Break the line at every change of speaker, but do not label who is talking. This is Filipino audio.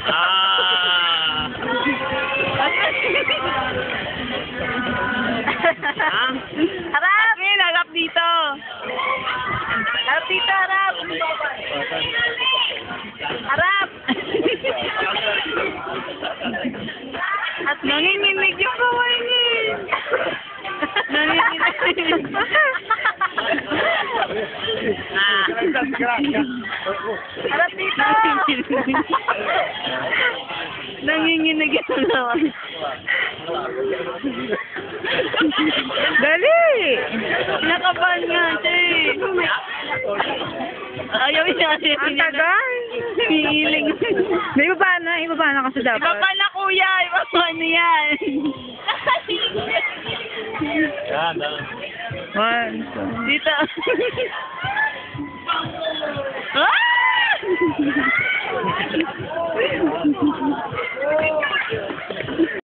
Ah!
Harap! Min, harap dito. Harap dito, harap. Harap! At nanginginig yung kamay niya. Nanginginig. Harap dito. Nanginginig yung naman. Dali! Nakaban nga siya eh. Ayaw niya.
Ang tagal.
Hihiling.
Ibaba na kasi dapat.
Ibaba na kuya. Ibaba na yan.
Yan, yan.
One,
Dito. Ah!